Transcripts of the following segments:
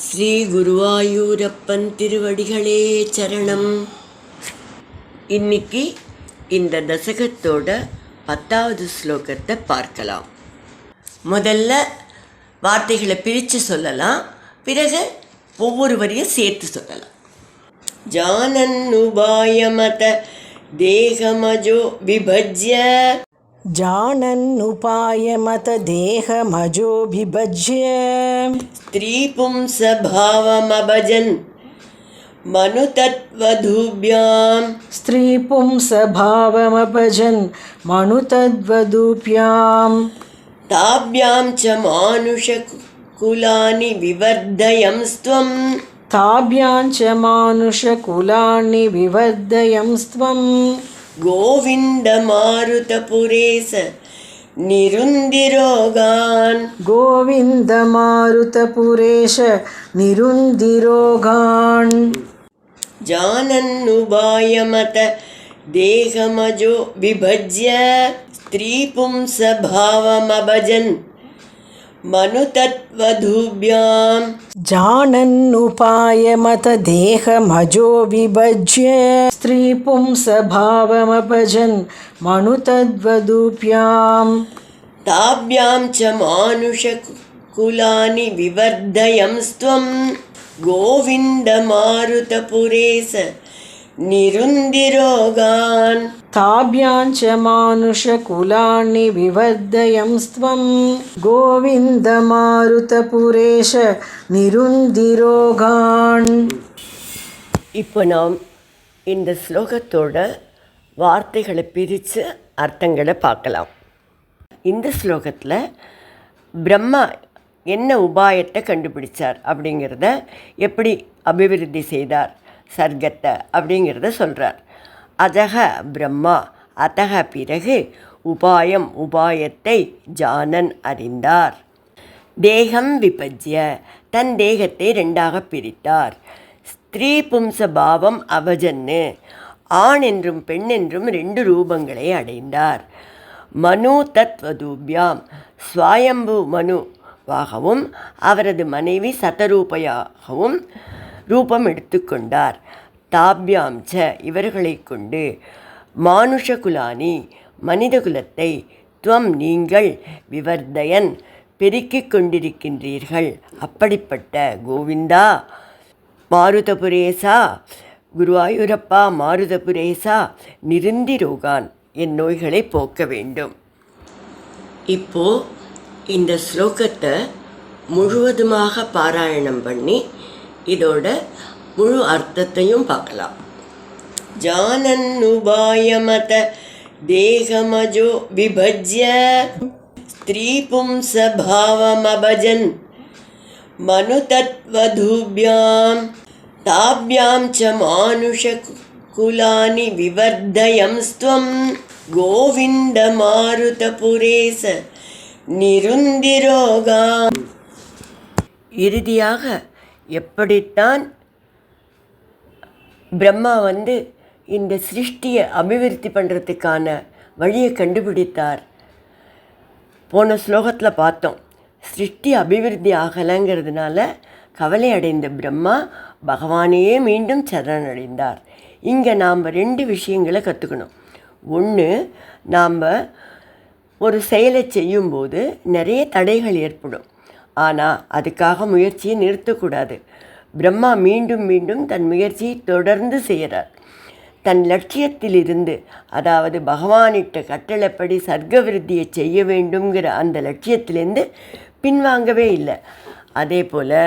ஸ்ரீ குருவாயூரப்பன் திருவடிகளே சரணம். இன்னைக்கு இந்த தசகத்தோட 10வது ஸ்லோகத்தை பார்க்கலாம். முதல்ல வார்த்தைகளை பிரித்து சொல்லலாம், பிறகு ஒவ்வொரு வரியும் சேர்த்து சொல்லலாம். ஜானன்னுபாயமத தேகமஜோ விபஜ்ய जानन्नुपायमत देहमजो विभज्य स्त्रीपुंसभावमभजन् मनुतत्वधूभ्यां स्त्रीपुंसभावमभजन् मनुतद्वधूभ्यां ताभ्यां च मानुषकुलानि विवर्धयंस्त्वं ताभ्यां च मानुषकुलानि विवर्धयंस्त्वं गोविन्दमारुतपुरेश निरुन्दिरोगान् गोविन्दमारुतपुरेश निरुन्दिरोगान् जानन्नुपायमत देहमजो विभज्य स्त्रीपुंसभावमभजन् मनुतत्वधूभ्यां जानन्नुपायमत देहमजो विभज्य स्त्रीपुंसभावमभजन् मनुतद्वधूभ्यां ताभ्यां च मानुषकुलानि विवर्धयंस्त्वं गोविन्दमारुतपुरेश निरुन्दिरोगान् ताभ्यां च मानुषकुलानि विवर्धयंस्त्वं गोविन्दमारुतपुरेश निरुन्दिरोगान्. இப்போ நாம் இந்த ஸ்லோகத்தோட வார்த்தைகளை பிரித்து அர்த்தங்களை பார்க்கலாம். இந்த ஸ்லோகத்தில் பிரம்மா என்ன உபாயத்தை கண்டுபிடிச்சார் அப்படிங்கிறத, எப்படி அபிவிருத்தி செய்தார் சர்க்கத்தை அப்படிங்கிறத சொல்கிறார். அதக பிரம்மா, அதக பிறகு உபாயம் உபாயத்தை ஜானன் அறிந்தார். தேகம் விபஜ்ய தன் தேகத்தை ரெண்டாக பிரித்தார். ஸ்திரீ பும்சபாவம் அபஜன்னு ஆண் என்றும் பெண் என்றும் 2 ரூபங்களை அடைந்தார். மனு தத்வதூபியாம் ஸ்வயம்பு மனுவாகவும் அவரது மனைவி சதரூபையாகவும் ரூபம் எடுத்துக்கொண்டார். தாபியாம் ச இவர்களை கொண்டு மானுஷகுலானி மனிதகுலத்தை துவம் நீங்கள் விவர்தயன் பெருக்கிக் கொண்டிருக்கின்றீர்கள். அப்படிப்பட்ட கோவிந்தா மாருதபுரேசா, குருவாயூரப்பா மாருதபுரேசா நிருந்திரோகான், என் நோய்களை போக்க வேண்டும். இப்போ இந்த ஸ்லோகத்தை முழுவதுமாக பாராயணம் பண்ணி இதோட முழு அர்த்தத்தையும் பார்க்கலாம். ஜானன்னுபாயமத தேகமஜோ விபஜ்ய ஸ்திரீபும்சபாவமபஜன் மனுதத்வதூभ्यां ताभ्यां च मानुषकुलानि विवर्धयंस्त्वं गोविन्दमारुतपुरेश निरुन्दिरोगान्. இறுதியாக எப்படித்தான் பிரம்மா இந்த சிருஷ்டியை அபிவிருத்தி பண்ணுறதுக்கான வழியை கண்டுபிடித்தார். போன ஸ்லோகத்தில் பார்த்தோம், சிருஷ்டி அபிவிருத்தி ஆகலைங்கிறதுனால கவலை அடைந்த பிரம்மா பகவானையே மீண்டும் சரணடைந்தார். இங்கே நாம் 2 விஷயங்களை கற்றுக்கணும். ஒன்று, நாம் ஒரு செயலை செய்யும்போது நிறைய தடைகள் ஏற்படும், ஆனால் அதுக்காக முயற்சியை நிறுத்தக்கூடாது. பிரம்மா மீண்டும் மீண்டும் தன் முயற்சியை தொடர்ந்து செய்கிறார். தன் லட்சியத்திலிருந்து, அதாவது பகவானிட்ட கட்டளைப்படி சர்க்க விருத்தியை செய்ய வேண்டுங்கிற அந்த லட்சியத்திலேருந்து பின்வாங்கவே இல்லை. அதே போல்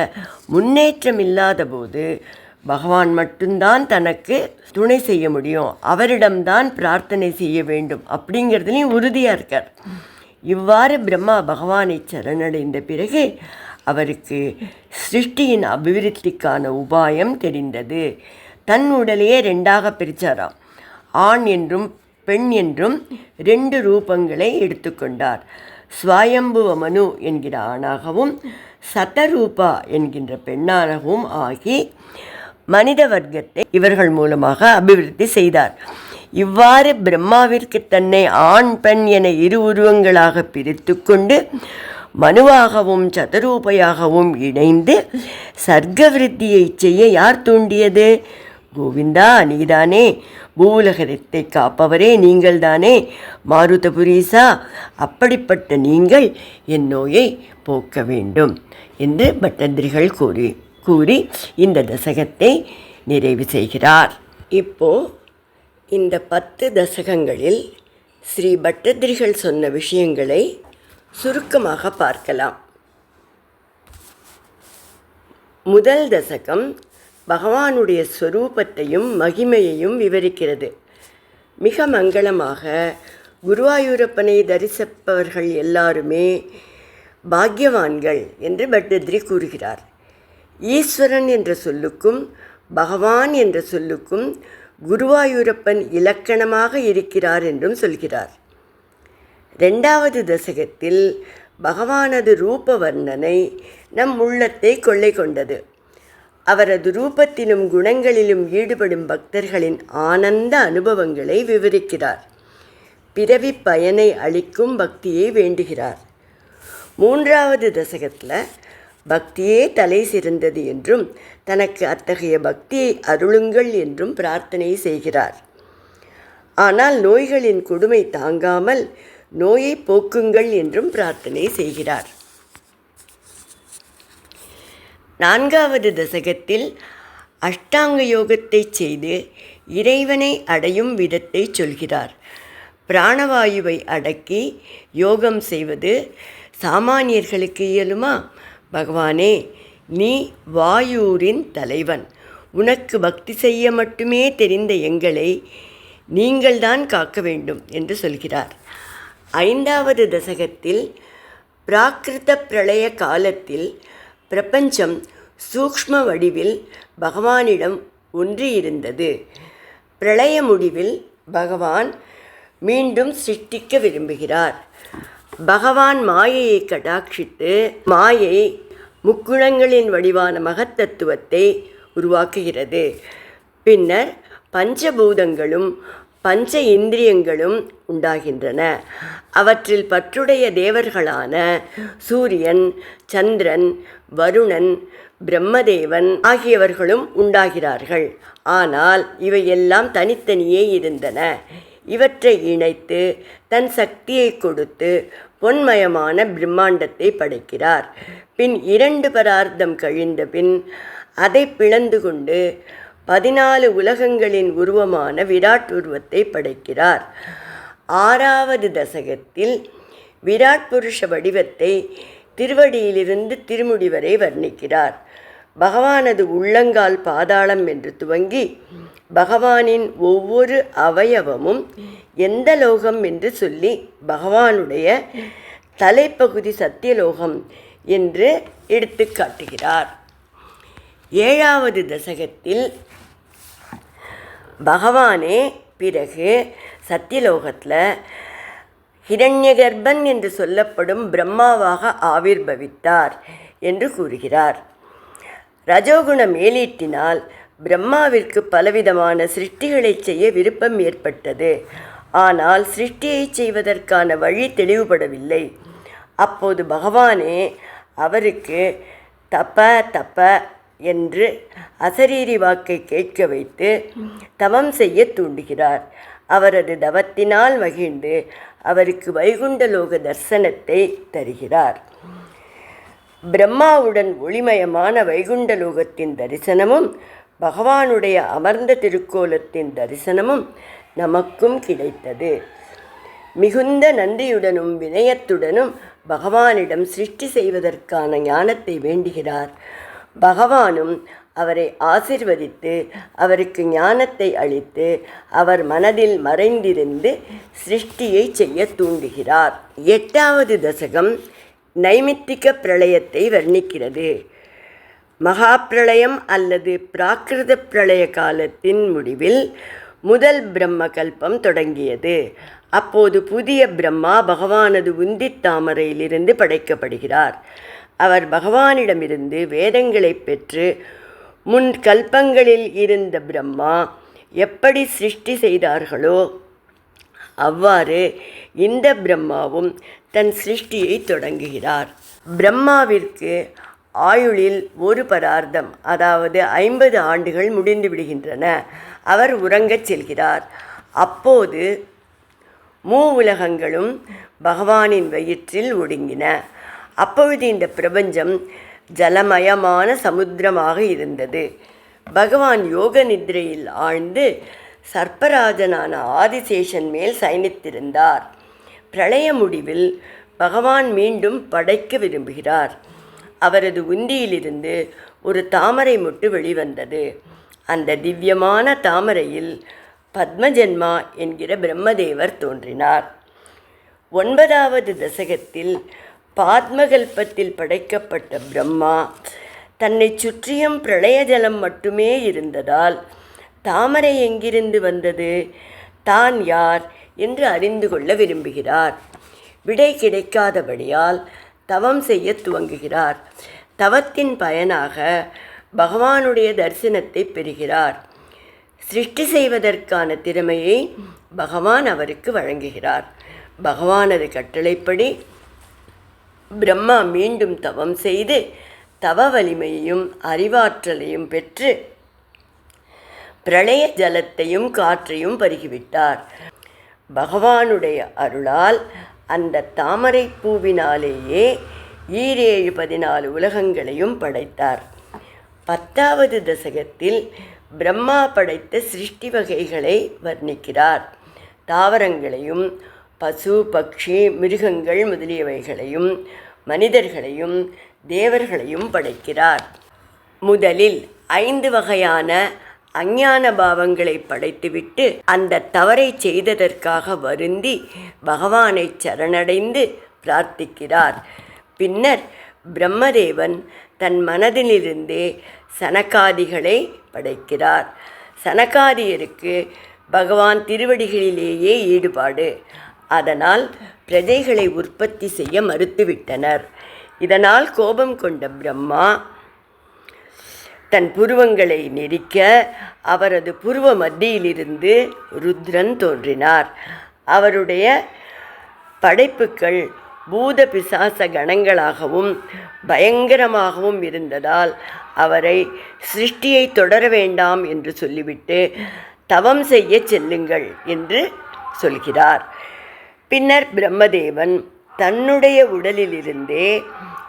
முன்னேற்றம் இல்லாத போது பகவான் மட்டும்தான் தனக்கு துணை செய்ய முடியும், அவரிடம்தான் பிரார்த்தனை செய்ய வேண்டும் அப்படிங்கிறதுலையும் உறுதியாக இருக்கார். இவ்வாறு பிரம்மா பகவானை சரணடைந்த பிறகு அவருக்கு சிருஷ்டியின் அபிவிருத்திக்கான உபாயம் தெரிந்தது. தன் உடலையே 2ஆக பிரித்தாராம். ஆண் என்றும் பெண் என்றும் 2 ரூபங்களை எடுத்துக்கொண்டார். ஸ்வயம்புவ மனு என்கிற ஆணாகவும் சதரூபா என்கின்ற பெண்ணாகவும் ஆகி மனித வர்க்கத்தை இவர்கள் மூலமாக அபிவிருத்தி செய்தார். இவ்வாறு பிரம்மாவிற்கு தன்னை ஆண் பெண் என 2 உருவங்களாக பிரித்து கொண்டு மனுவாகவும் சதுரூபையாகவும் இணைந்து சர்க்கவிருத்தியை செய்ய யார் தூண்டியது? கோவிந்தா, நீதானே. பூவுலகத்தை காப்பவரே நீங்கள்தானே. மாருதபுரீசா, அப்படிப்பட்ட நீங்கள் என் நோயை போக்க வேண்டும் என்று பட்டத்திரிகள் கூறி இந்த தசகத்தை நிறைவு செய்கிறார். இப்போ இந்த 10 தசகங்களில் ஸ்ரீ பட்டத்திரிகள் சொன்ன விஷயங்களை சுருக்கமாக பார்க்கலாம். முதல் தசகம் பகவானுடைய ஸ்வரூபத்தையும் மகிமையையும் விவரிக்கிறது. மிக மங்களமாக குருவாயூரப்பனை தரிசிப்பவர்கள் எல்லாருமே பாக்யவான்கள் என்று பட்டத்திரி கூறுகிறார். ஈஸ்வரன் என்ற சொல்லுக்கும் பகவான் என்ற சொல்லுக்கும் குருவாயூரப்பன் இலக்கணமாக இருக்கிறார் என்றும் சொல்கிறார். 2வது தசகத்தில் பகவானது ரூப வர்ணனை நம் உள்ளத்தை கொள்ளை கொண்டது. அவரது ரூபத்திலும் குணங்களிலும் ஈடுபடும் பக்தர்களின் ஆனந்த அனுபவங்களை விவரிக்கிறார். பிறவி பயனை அளிக்கும் பக்தியை வேண்டுகிறார். 3வது தசகத்தில் பக்தியே தலை சிறந்தது என்றும் தனக்கு அத்தகைய பக்தியை அருளுங்கள் என்றும் பிரார்த்தனை செய்கிறார். ஆனால் நோய்களின் கொடுமை தாங்காமல் நோயை போக்குங்கள் என்றும் பிரார்த்தனை செய்கிறார். 4வது தசகத்தில் அஷ்டாங்க யோகத்தை செய்து இறைவனை அடையும் விதத்தை சொல்கிறார். பிராணவாயுவை அடக்கி யோகம் செய்வது சாமானியர்களுக்கு இயலுமா? பகவானே, நீ வாயூரின் தலைவன். உனக்கு பக்தி செய்ய மட்டுமே தெரிந்த எங்களை நீங்கள்தான் காக்க வேண்டும் என்று சொல்கிறார். 5வது தசகத்தில் பிராகிருத பிரளய காலத்தில் பிரபஞ்சம் சூக்ஷ்ம வடிவில் பகவானிடம் ஒன்றியிருந்தது. பிரளய முடிவில் பகவான் மீண்டும் சிருஷ்டிக்க விரும்புகிறார். பகவான் மாயையை கடாட்சித்து மாயை முக்குணங்களின் வடிவான மகத்தத்துவத்தை உருவாக்குகிறது. பின்னர் பஞ்சபூதங்களும் பஞ்ச இந்திரியங்களும் உண்டாகின்றன. அவற்றில் பற்றுடைய தேவர்களான சூரியன், சந்திரன், வருணன், பிரம்மதேவன் ஆகியவர்களும் உண்டாகிறார்கள். ஆனால் இவையெல்லாம் தனித்தனியே இருந்தன. இவற்றை இணைத்து தன் சக்தியை கொடுத்து பொன்மயமான பிரம்மாண்டத்தை படைக்கிறார். பின் 2 பரார்த்தம் கழிந்த பின் அதை பிளந்து கொண்டு 14 உலகங்களின் உருவமான விராட் உருவத்தை படைக்கிறார். 6வது தசகத்தில் விராட் புருஷ வடிவத்தை திருவடியிலிருந்து திருமுடி வரை வர்ணிக்கிறார். பகவானது உள்ளங்கால் பாதாளம் என்று துவங்கி பகவானின் ஒவ்வொரு அவயவமும் எந்த லோகம் என்று சொல்லி பகவானுடைய தலைப்பகுதி சத்தியலோகம் என்று எடுத்து காட்டுகிறார். 7வது தசகத்தில் பகவானே பிறகு சத்தியலோகத்தில் ஹிரண்யகர்ப்பன் என்று சொல்லப்படும் பிரம்மாவாக ஆவிர்பவித்தார் என்று கூறுகிறார். ரஜோகுண மேலீட்டினால் பிரம்மாவிற்கு பலவிதமான சிருஷ்டிகளை செய்ய விருப்பம் ஏற்பட்டது. ஆனால் சிருஷ்டியை செய்வதற்கான வழி தெளிவுபடவில்லை. அப்போது பகவானே அவருக்கு தப்ப என்று அசரீரி வாக்கை கேட்க வைத்து தவம் செய்ய தூண்டுகிறார். அவரது தவத்தினால் மகிழ்ந்து அவருக்கு வைகுண்டலோக தரிசனத்தை தருகிறார். பிரம்மாவுடன் ஒளிமயமான வைகுண்டலோகத்தின் தரிசனமும் பகவானுடைய அமர்ந்த திருக்கோலத்தின் தரிசனமும் நமக்கும் கிடைத்தது. மிகுந்த நன்றியுடனும் வினயத்துடனும் பகவானிடம் சிருஷ்டி செய்வதற்கான ஞானத்தை வேண்டுகிறார். பகவானும் அவரை ஆசிர்வதித்து அவருக்கு ஞானத்தை அளித்து அவர் மனதில் மறைந்திருந்து சிருஷ்டியை செய்ய தூண்டுகிறார். 8வது தசகம் நைமித்திக பிரளயத்தை வர்ணிக்கிறது. மகா பிரளயம் அல்லது பிராகிருத பிரளய காலத்தின் முடிவில் முதல் பிரம்ம கல்பம் தொடங்கியது. அப்போது புதிய பிரம்மா பகவானது உந்தித் தாமரையிலிருந்து படைக்கப்படுகிறார். அவர் பகவானிடமிருந்து வேதங்களை பெற்று முன் கல்பங்களில் இருந்த பிரம்மா எப்படி சிருஷ்டி செய்தார்களோ அவ்வாறு இந்த பிரம்மாவும் தன் சிருஷ்டியை தொடங்குகிறார். பிரம்மாவிற்கு ஆயுளில் ஒரு பரார்த்தம், அதாவது 50 ஆண்டுகள் முடிந்து விடுகின்றன. அவர் உறங்கச் செல்கிறார். அப்போது மூவுலகங்களும் பகவானின் வயிற்றில் ஒடுங்கின. அப்பொழுது இந்த பிரபஞ்சம் ஜலமயமான சமுத்திரமாக இருந்தது. பகவான் யோக நித்ரையில் ஆழ்ந்து சர்ப்பராஜனான ஆதிசேஷன் மேல் சயனித்திருந்தார். பிரளய முடிவில் பகவான் மீண்டும் படைக்க விரும்புகிறார். அவரது உந்தியிலிருந்து ஒரு தாமரை மொட்டு வெளிவந்தது. அந்த திவ்யமான தாமரையில் பத்மஜன்மா என்கிற பிரம்மதேவர் தோன்றினார். 9வது தசகத்தில் பாத்மகல்பத்தில் படைக்கப்பட்ட பிரம்மா தன்னை சுற்றியும் பிரளய ஜலம் மட்டுமே இருந்ததால் தாமரை எங்கிருந்து வந்தது, தான் யார் என்று அறிந்து கொள்ள விரும்புகிறார். விடை கிடைக்காதபடியால் தவம் செய்ய துவங்குகிறார். தவத்தின் பயனாக பகவானுடைய தரிசனத்தை பெறுகிறார். சிருஷ்டி செய்வதற்கான திறமையை பகவான் அவருக்கு வழங்குகிறார். பகவானது கட்டளைப்படி பிரம்மா மீண்டும் தவம் செய்து தவ வலிமையையும் அறிவாற்றலையும் பெற்று பிரளய ஜலத்தையும் காற்றையும் பருகிவிட்டார். பகவானுடைய அருளால் அந்த தாமரை பூவினாலேயே 14 உலகங்களையும் படைத்தார். 10வது தசகத்தில் பிரம்மா படைத்த சிருஷ்டி வகைகளை வர்ணிக்கிறார். தாவரங்களையும் பசு பக்ஷி மிருகங்கள் முதலியவைகளையும் மனிதர்களையும் தேவர்களையும் படைக்கிறார். முதலில் 5 வகையான அஞ்ஞான பாவங்களை படைத்துவிட்டு அந்த தவறை செய்ததற்காக வருந்தி பகவானை சரணடைந்து பிரார்த்திக்கிறார். பின்னர் பிரம்மதேவன் தன் மனதிலிருந்தே சனகாதிகளை படைக்கிறார். சனகாதியருக்கு பகவான் திருவடிகளிலேயே ஈடுபாடு. அதனால் பிரஜைகளை உற்பத்தி செய்ய மறுத்துவிட்டனர். இதனால் கோபம் கொண்ட பிரம்மா தன் புருவங்களை நெரிக்க அவரது புருவ மத்தியிலிருந்து ருத்ரன் தோன்றினார். அவருடைய படைப்புக்கள் பூத பிசாச கணங்களாகவும் பயங்கரமாகவும் இருந்ததால் அவரை சிருஷ்டியை தொடர வேண்டாம் என்று சொல்லிவிட்டு தவம் செய்ய செல்லுங்கள் என்று சொல்கிறார். பின்னர் பிரம்மதேவன் தன்னுடைய உடலிலிருந்தே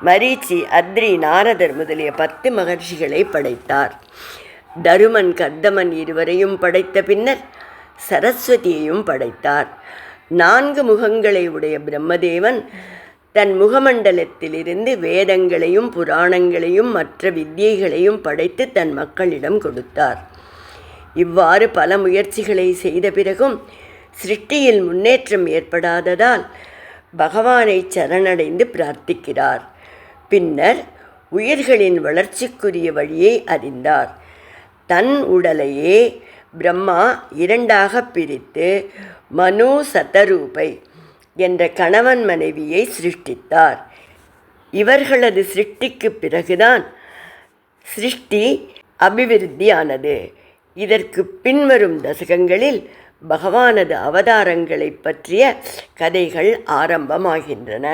மரீச்சி, அத்ரி, நாரதர் முதலிய 10 மகர்ஷிகளை படைத்தார். தருமன், கர்தமன் இருவரையும் படைத்த பின்னர் சரஸ்வதியையும் படைத்தார். 4 முகங்களை உடைய பிரம்மதேவன் தன் முகமண்டலத்திலிருந்து வேதங்களையும் புராணங்களையும் மற்ற வித்யைகளையும் படைத்து தன் மக்களிடம் கொடுத்தார். இவ்வாறு பல முயற்சிகளை செய்த பிறகும் சிருஷ்டியில் முன்னேற்றம் ஏற்படாததால் பகவானை சரணடைந்து பிரார்த்திக்கிறார். பின்னர் உயிர்களின் வளர்ச்சிக்குரிய வழியை அறிந்தார். தன் உடலையே பிரம்மா 2ஆக பிரித்து மனு சதரூபை என்ற கணவன் மனைவியை சிருஷ்டித்தார். இவர்களது சிருஷ்டிக்கு பிறகுதான் சிருஷ்டி அபிவிருத்தியானது. இதற்கு பின்வரும் தசகங்களில் பகவானது அவதாரங்களை பற்றிய கதைகள் ஆரம்பமாகின்றன.